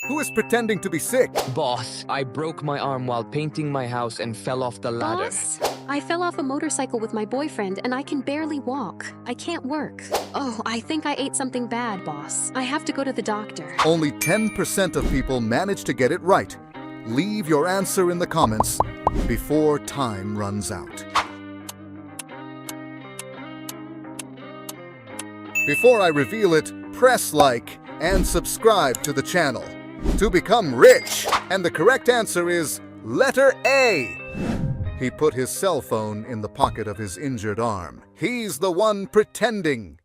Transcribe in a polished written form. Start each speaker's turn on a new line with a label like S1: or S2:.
S1: Who is pretending to be sick?
S2: Boss, I broke my arm while painting my house and fell off the ladder.
S3: Boss, I fell off a motorcycle with my boyfriend and I can barely walk. I can't work. Oh, I think I ate something bad, boss. I have to go to the doctor.
S1: Only 10% of people manage to get it right. Leave your answer in the comments before time runs out. Before I reveal it, press like and subscribe to the channel to become rich. And the correct answer is letter A. He put his cell phone in the pocket of his injured arm. He's the one pretending